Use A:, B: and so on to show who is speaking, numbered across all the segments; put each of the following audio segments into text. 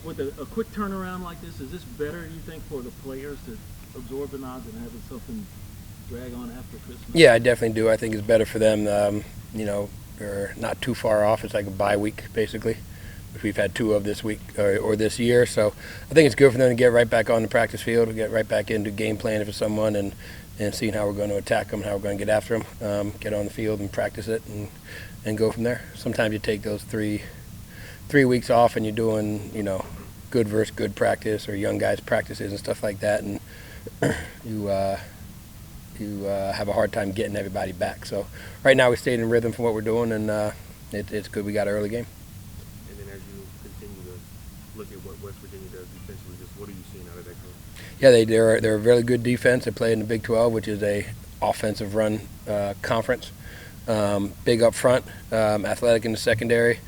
A: with a quick turnaround like this, is this better, you think, for the players to absorb the nod than having something drag on after Christmas?
B: Yeah, I definitely do. I think it's better for them. They're not too far off. It's like a bye week, basically, which we've had 2 of this week or this year. So I think it's good for them to get right back on the practice field, get right back into game planning for someone and seeing how we're going to attack them, how we're going to get after them, get on the field and practice it and go from there. Sometimes you take those 3 weeks off and you're doing, good versus good practice or young guys practices and stuff like that, and you have a hard time getting everybody back. So right now we stayed in rhythm for what we're doing, and it's good we got an early game.
C: And then as you continue to look at what West Virginia does defensively, just what are you seeing out of that group?
B: Yeah, they're a really good defense. They play in the Big 12, which is a offensive run conference. Big up front, athletic in the secondary.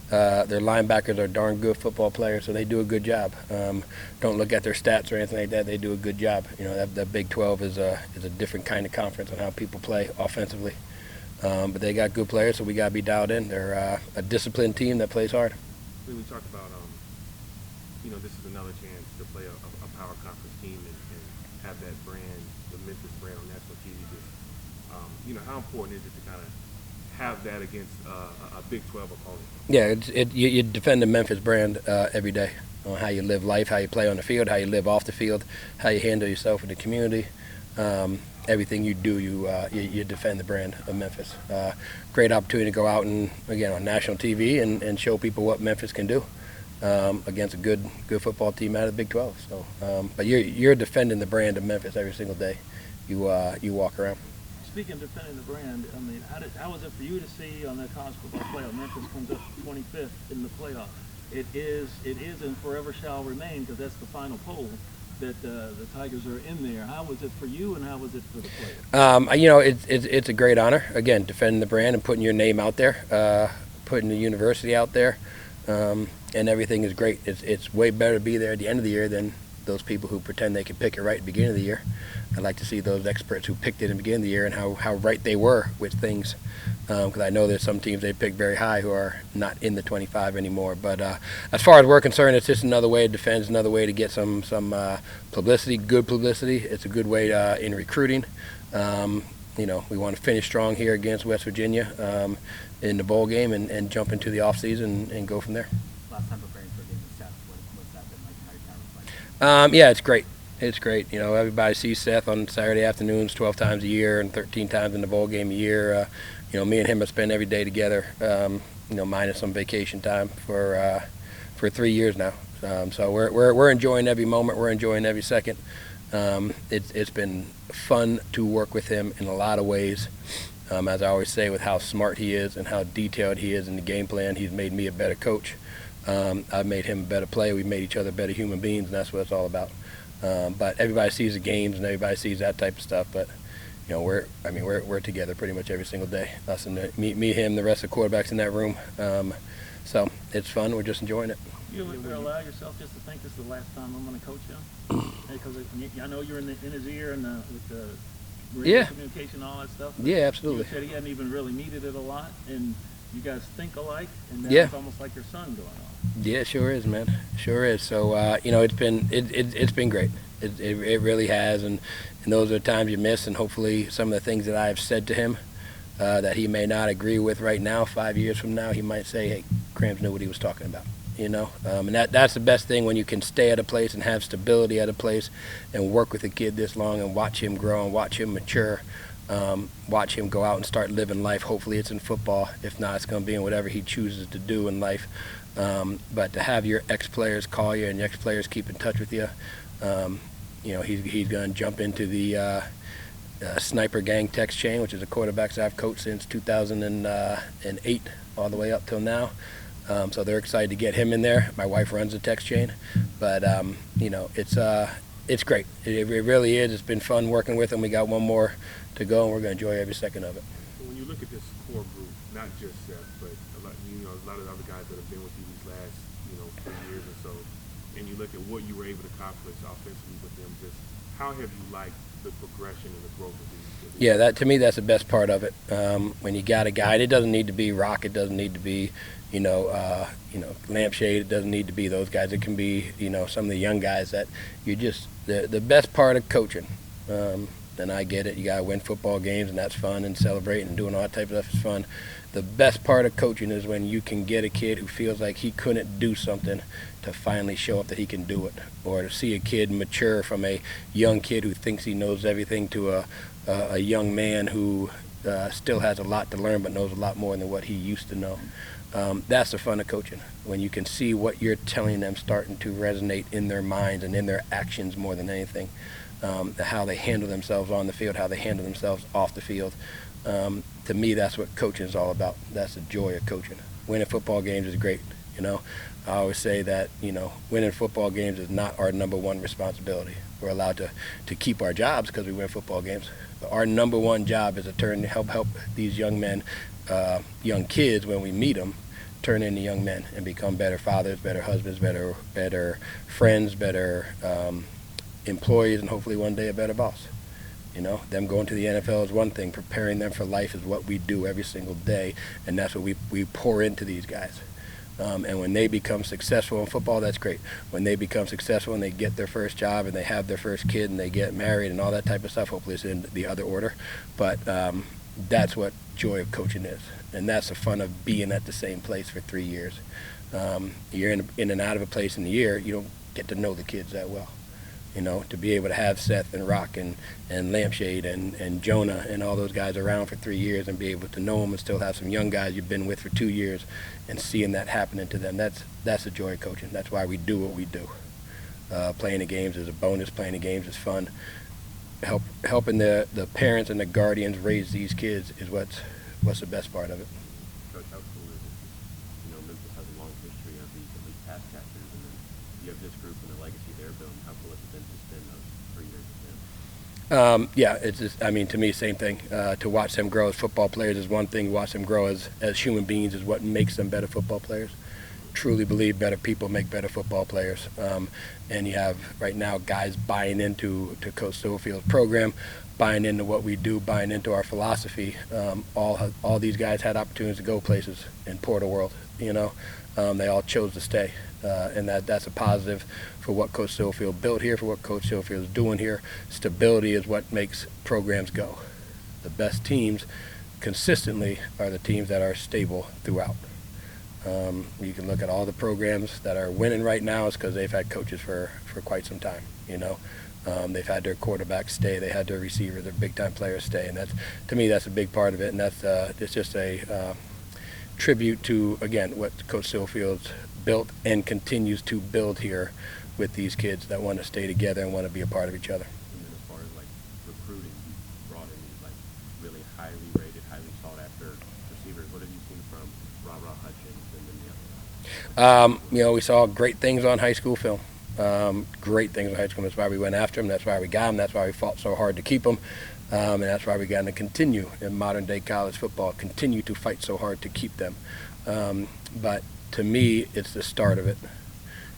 B: Their linebackers are darn good football players, so they do a good job. Don't look at their stats or anything like that. They do a good job. That Big 12 is a different kind of conference on how people play offensively. But they got good players, so we got to be dialed in. They're a disciplined team that plays hard.
C: We talked about, this is another chance to play a power conference team and have that brand, the Memphis brand on national TV. How important is it to kind of have that against a Big 12 opponent?
B: Yeah, you defend the Memphis brand every day on how you live life, how you play on the field, how you live off the field, how you handle yourself in the community. Everything you do, you defend the brand of Memphis. Great opportunity to go out and, again, on national TV and show people what Memphis can do against a good football team out of the Big 12. So, but you're defending the brand of Memphis every single day you walk around.
A: Speaking of defending the brand, I mean, how was it for you to see on the college football playoff, Memphis comes up 25th in the playoff? It is and forever shall remain, because that's the final poll, that the Tigers are in there. How was it for you, and how was it for the players?
B: It's a great honor. Again, defending the brand and putting your name out there, putting the university out there, and everything is great. It's way better to be there at the end of the year than those people who pretend they can pick it right at the beginning of the year. I'd like to see those experts who picked it in the beginning of the year and how right they were with things, because I know there's some teams they picked very high who are not in the 25 anymore. But as far as we're concerned, it's just another way to defend, another way to get some publicity, good publicity. It's a good way in recruiting. We want to finish strong here against West Virginia in the bowl game and jump into the offseason and go from there.
D: Last time preparing for a game with Seth, what's that been like? How your time reflecting?
B: Yeah, it's great. It's great. Everybody sees Seth on Saturday afternoons 12 times a year and 13 times in the bowl game a year. Me and him have spent every day together, minus some vacation time for 3 years now. So we're enjoying every moment. We're enjoying every second. It's been fun to work with him in a lot of ways. As I always say, with how smart he is and how detailed he is in the game plan, he's made me a better coach. I've made him a better player. We've made each other better human beings, and that's what it's all about. But everybody sees the games and everybody sees that type of stuff. But we're together pretty much every single day. Us and me, him, the rest of the quarterbacks in that room. So it's fun. We're just enjoying it.
A: You ever allow yourself just to think this is the last time I'm going to coach him? Because I know you're in his ear and with the radio communication and all that stuff.
B: Yeah, absolutely.
A: You said he hadn't even really needed it a lot, and you guys think alike, and now it's almost like your son going on.
B: Yeah, sure is, man. Sure is. So it's been great. It really has, and those are the times you miss, and hopefully some of the things that I have said to him that he may not agree with right now, 5 years from now, he might say, "Hey, Crams knew what he was talking about." And that's the best thing, when you can stay at a place and have stability at a place and work with a kid this long and watch him grow and watch him mature, watch him go out and start living life. Hopefully it's in football. If not, it's going to be in whatever he chooses to do in life. But to have your ex-players call you and your ex-players keep in touch with you, he's going to jump into the sniper gang text chain, which is the quarterbacks I've coached since 2008 all the way up till now. So they're excited to get him in there. My wife runs the text chain, but it's great. It really is. It's been fun working with him. We got one more to go, and we're going to enjoy every second of it.
C: So when you look at this core group, not just Seth, but a lot of the other guys that have been with you these last 3 years or so, and you look at what you were able to accomplish offensively with them, just how have you liked the progression and the growth of these.
B: Yeah, that to me, that's the best part of it. When you got a guy, and it doesn't need to be Rock, it doesn't need to be, Lampshade. It doesn't need to be those guys. It can be, some of the young guys that you just the best part of coaching. And I get it. You gotta win football games, and that's fun, and celebrating and doing all that type of stuff is fun. The best part of coaching is when you can get a kid who feels like he couldn't do something to finally show up that he can do it, or to see a kid mature from a young kid who thinks he knows everything to a young man who still has a lot to learn but knows a lot more than what he used to know. That's the fun of coaching, when you can see what you're telling them starting to resonate in their minds and in their actions more than anything. How they handle themselves on the field, how they handle themselves off the field. To me, that's what coaching is all about. That's the joy of coaching. Winning football games is great. I always say that, winning football games is not our number one responsibility. We're allowed to keep our jobs because we win football games. But our number one job is to help these young men, young kids, when we meet them, turn into young men and become better fathers, better husbands, better friends, better employees, and hopefully one day a better boss. Them going to the NFL is one thing. Preparing them for life is what we do every single day, and that's what we pour into these guys. And when they become successful in football, that's great. When they become successful and they get their first job and they have their first kid and they get married and all that type of stuff, hopefully it's in the other order. But that's what joy of coaching is. And that's the fun of being at the same place for 3 years. You're in and out of a place in the year, you don't get to know the kids that well. To be able to have Seth and Rock and Lampshade and Jonah and all those guys around for 3 years and be able to know them and still have some young guys you've been with for 2 years and seeing that happening to them, that's the joy of coaching. That's why we do what we do. Playing the games is a bonus. Playing the games is fun. Helping the parents and the guardians raise these kids is what's the best part of it.
C: Coach, how cool is it? Memphis has a long history of these elite pass catchers, and then you have this group and the legacy they're building. How cool has it been to spend those 3 years with them?
B: Yeah, it's just, to me, same thing. To watch them grow as football players is one thing. Watch them grow as human beings is what makes them better football players. Truly believe better people make better football players. And you have right now guys buying into Coach Silverfield's program, buying into what we do, buying into our philosophy. All these guys had opportunities to go places and tour the world. They all chose to stay, and that's a positive for what Coach Silverfield built here, for what Coach Silverfield is doing here. Stability is what makes programs go. The best teams consistently are the teams that are stable throughout. You can look at all the programs that are winning right now is because they've had coaches for quite some time. They've had their quarterbacks stay, they had their receivers, their big-time players stay, and to me, that's a big part of it. And that's it's just a tribute to, again, what Coach Silverfield's built and continues to build here with these kids that want to stay together and want to be a part of each other.
C: And then as far as recruiting, you brought in these really highly rated, highly sought after receivers. What have you seen from Ra Hutchins and then the other guys?
B: We saw great things on high school film. Great things on high school. That's why we went after them. That's why we got them. That's why we fought so hard to keep them. And that's why we got to continue in modern day college football, continue to fight so hard to keep them. But to me, it's the start of it.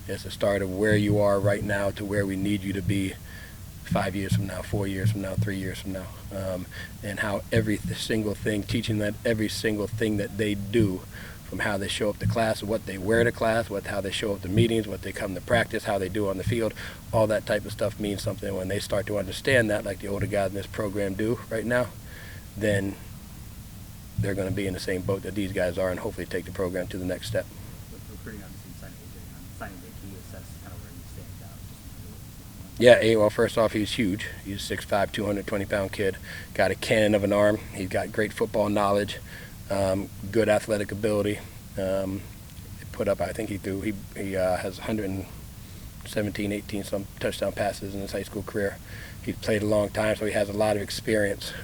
B: It's the start of where you are right now to where we need you to be 5 years from now, 4 years from now, 3 years from now. And how every single thing, teaching that every single thing that they do, from how they show up to class, what they wear to class, how they show up to meetings, what they come to practice, how they do on the field, all that type of stuff means something. When they start to understand that, like the older guys in this program do right now, then they're going to be in the same boat that these guys are and hopefully take the program to the next step.
D: With recruiting, obviously, signing AJ, signing day, can you assess kind of where he stands out?
B: Yeah, well, first off, he's huge. He's a 6'5", 220-pound kid, got a cannon of an arm. He's got great football knowledge. Good athletic ability. Put up, I think he has 117, 18 some touchdown passes in his high school career. He's played a long time, so he has a lot of experience.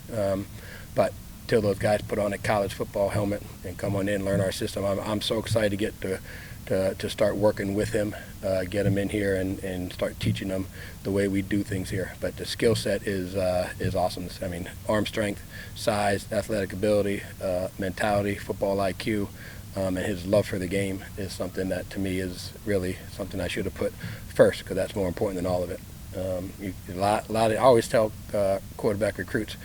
B: But till those guys put on a college football helmet and come on in and learn our system, I'm so excited to get to start working with him, get him in here and start teaching them the way we do things here. But the skill set is awesome. I mean, arm strength, size, athletic ability, mentality, football IQ, and his love for the game is something that to me is really something I should have put first, because that's more important than all of it. I always tell quarterback recruits,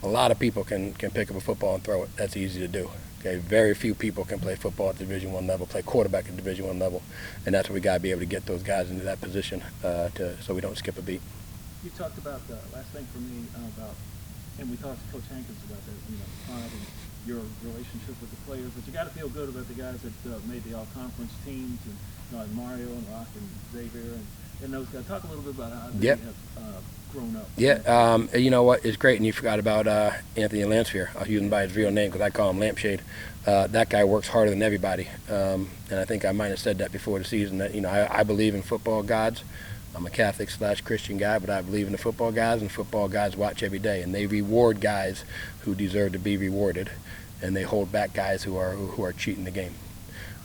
B: a lot of people can pick up a football and throw it. That's easy to do. Okay, very few people can play football at Division I level, play quarterback at Division I level, and that's what we got to be able to get those guys into that position so we don't skip a beat.
A: You talked about the last thing for me about, and we talked to Coach Hankins about that, pride and your relationship with the players, but you got to feel good about the guys that made the all-conference teams, and like Mario and Rock and Xavier and those guys. Talk a little bit about how they have grown up.
B: Yeah, you know what? It's great, and you forgot about Anthony Lamphere. I'll use him by his real name because I call him Lampshade. That guy works harder than everybody, and I think I might have said that before the season. That I believe in football gods. I'm a Catholic/Christian guy, but I believe in the football guys, and football guys watch every day, and they reward guys who deserve to be rewarded, and they hold back guys who are cheating the game.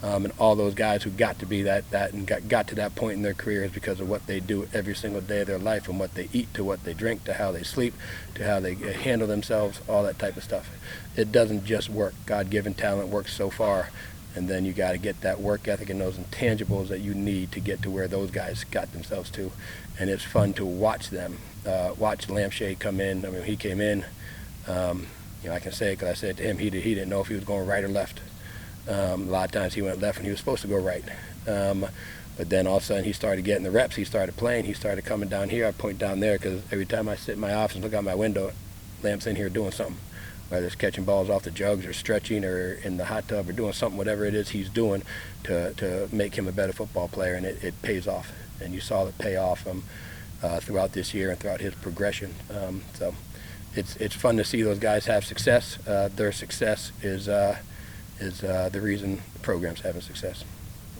B: And all those guys who got to be that and got to that point in their careers because of what they do every single day of their life, from what they eat to what they drink to how they sleep to how they handle themselves, all that type of stuff. It doesn't just work. God-given talent works so far, and then you got to get that work ethic and those intangibles that you need to get to where those guys got themselves to. And it's fun to watch them. Watch Lampshade come in. I mean, he came in. I can say it because I said to him he didn't know if he was going right or left. A lot of times he went left when he was supposed to go right. But then all of a sudden he started getting the reps. He started playing. He started coming down here. I point down there because every time I sit in my office and look out my window, Lamp's in here doing something. Whether it's catching balls off the jugs or stretching or in the hot tub or doing something, whatever it is he's doing to make him a better football player, and it pays off. And you saw it pay off throughout this year and throughout his progression. So it's fun to see those guys have success. Their success is the reason the program's having success.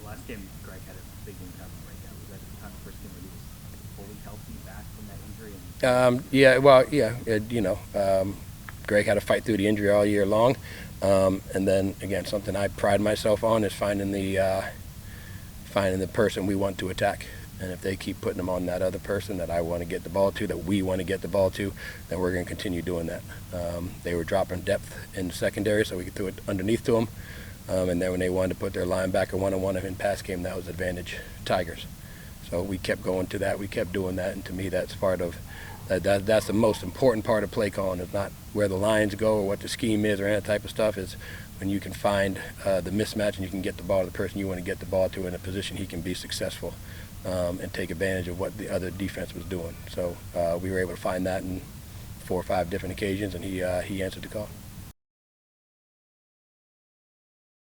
D: The last game, Greg had a big income breakout. Was that the kind of first game where he was fully healthy back from that injury?
B: Greg had to fight through the injury all year long, and then again, something I pride myself on is finding the person we want to attack. And if they keep putting them on that other person that I want to get the ball to, that we want to get the ball to, then we're going to continue doing that. They were dropping depth in the secondary, so we could throw it underneath to them. And then when they wanted to put their linebacker one-on-one in pass game, that was advantage Tigers. So we kept going to that. We kept doing that, and to me, that's part of that's the most important part of play calling. Is not where the lines go or what the scheme is or any type of stuff. Is when you can find the mismatch and you can get the ball to the person you want to get the ball to in a position he can be successful. And take advantage of what the other defense was doing. So we were able to find that in 4 or 5 different occasions, and he answered the call.